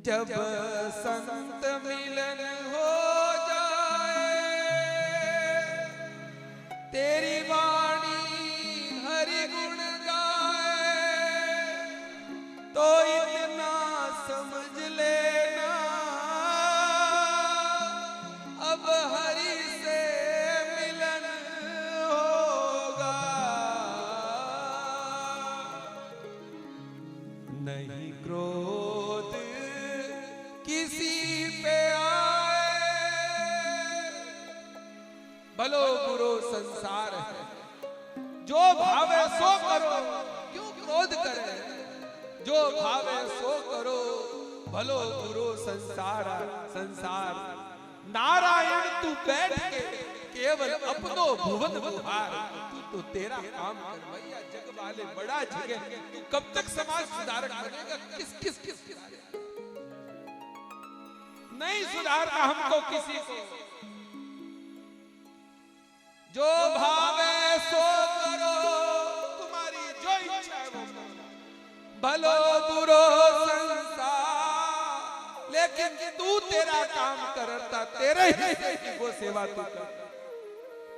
जब संत मिलन हो जाए, तेरी वाणी हरि गुण गाए, तो इतना समझ लेना अब हरि से मिलन होगा। नहीं क्रोध किसी पे आए, भलो बुरो संसार है, जो भावे सो करो, क्यों क्रोध करे, जो भावे सो करो, भलो बुरो संसार संसार। नारायण तू बैठ के केवल अपनो भुवन बुहार, तू तो तेरा काम कर भैया, जग वाले बड़ा जगे, तू कब तक समाज सुधारक बनेगा, किस किस किस नहीं सुधारना हमको किसी को। जो भावे सो करो, तुम्हारी जो इच्छा है वो करो, भलो बुरो संसार। लेकिन तू तेरा काम करता, तेरे हिस्से की वो सेवा तू कर,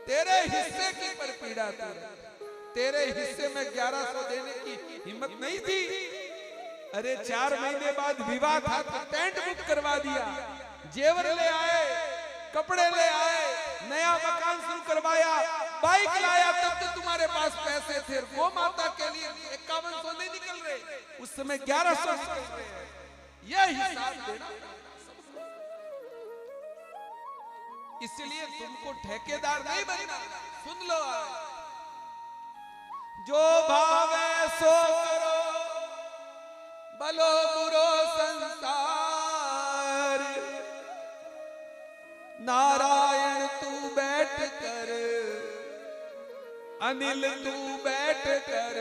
तेरे हिस्से की पर पीड़ा तू, तेरे हिस्से में 1100 देने की हिम्मत नहीं थी। अरे 4 महीने बाद विवाह था तो टेंट बुक करवा दिया, जेवर ले आए, कपड़े ले आए, नया मकान शुरू करवाया, बाइक लाया, तब तो तुम्हारे पास पैसे थे। गो माता के लिए 5100 नहीं निकल रहे, उस समय 1100 निकल रहे हैं। यह हिसाब देना, इसलिए तुमको ठेकेदार नहीं बनना। सुन लो, जो भावे सो करो, भलो बुरो संसार। नारायण तू बैठ कर, अनिल तू बैठ कर,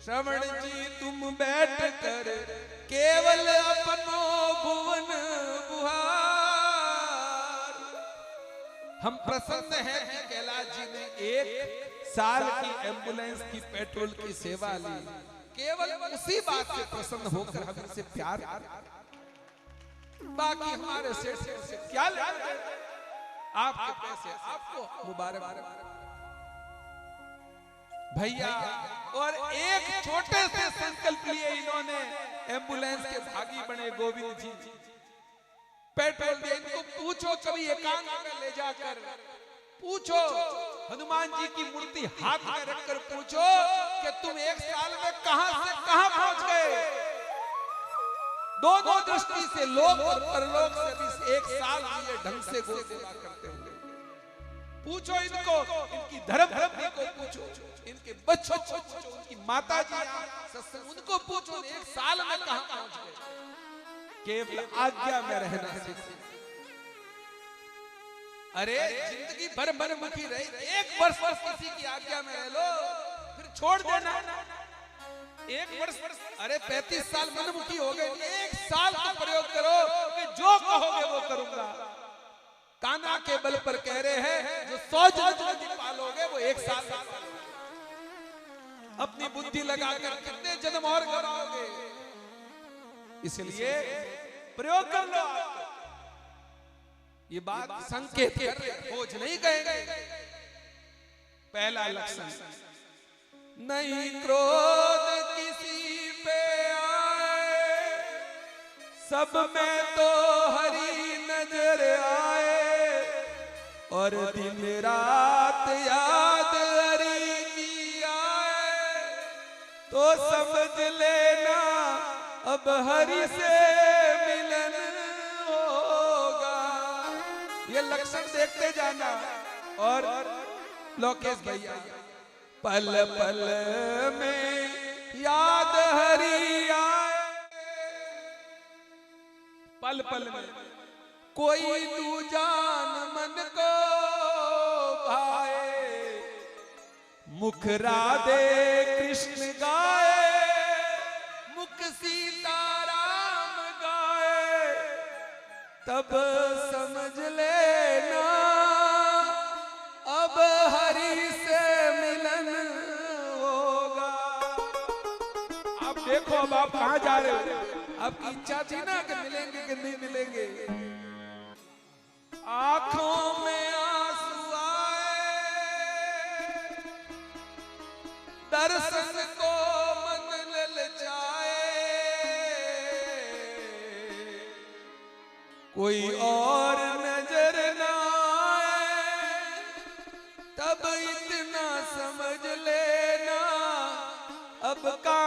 श्रवण जी तुम बैठ कर, केवल अपनो भुवन बुहार। हम प्रसन्न हैं कि कैलाश जी ने 1 साल की एम्बुलेंस की पेट्रोल की सेवा ली। केवल उसी बात से प्रसन्न होकर हम इनसे प्यार, बाकी हमारे सेठ से क्या लेना, आपके पैसे आपको मुबारक भैया। और एक छोटे से संकल्प लिए इन्होंने, एम्बुलेंस के भागी बने गोविंद जी, पेट्रोल दिया। इनको पूछो कभी एकांत में ले जाकर, पूछो हनुमान जी की मूर्ति हाथ में रखकर पूछो कि तुम 1 साल में कहां से कहां पहुंच गए। दोनों दृष्टि से, लोक और परलोक से भी 1 साल लिए ढंग से गो सेवा करते हुए। पूछो इनको, इनकी धर्म पत्नी को पूछो, इनके बच्चों को पूछो, उनकी माता जी सत्संग, उनको पूछो 1 साल में कहां पहुंच गए। केवल आज्ञा में रहना सीखो। अरे जिंदगी भर मनमुखी रही, 1 वर्ष किसी की आज्ञा में रह लो, फिर छोड़ देना। 1 वर्ष, अरे 35 साल मनमुखी हो गए, 1 साल का प्रयोग करो कि जो कहोगे वो करूंगा। कान्हा के बल पर कह रहे हैं, जो 100 जन्म पालोगे वो 1 साल अपनी बुद्धि लगाकर कितने जन्म और कराओगे। इसलिए प्रयोग कर लो। ये बात संकेत कर रहे, खोज नहीं कहेंगे। पहला लक्षण, नहीं क्रोध किसी पे आए, सब में तो हरि नजर आए, और दिन रात याद हरि की आए, तो समझ लेना अब हरि से मिलन होगा। ये लक्षण देखते जाना। और लोकेश भैया, पल पल में याद हरि आए, पल पल में कोई तू जान मन को भाए, मुख राधे कृष्ण गाए, मुख सीताराम गाए, तब समझ लेना अब हरि से मिलन होगा। अब देखो, अब आप कहां जा रहे हो? आपकी इच्छा थी ना कि मिलेंगे कि नहीं मिलेंगे। आंखों में आंसू आए, दर्शन को मन ललचाए, कोई और नजर ना आए, तब इतना समझ लेना अब का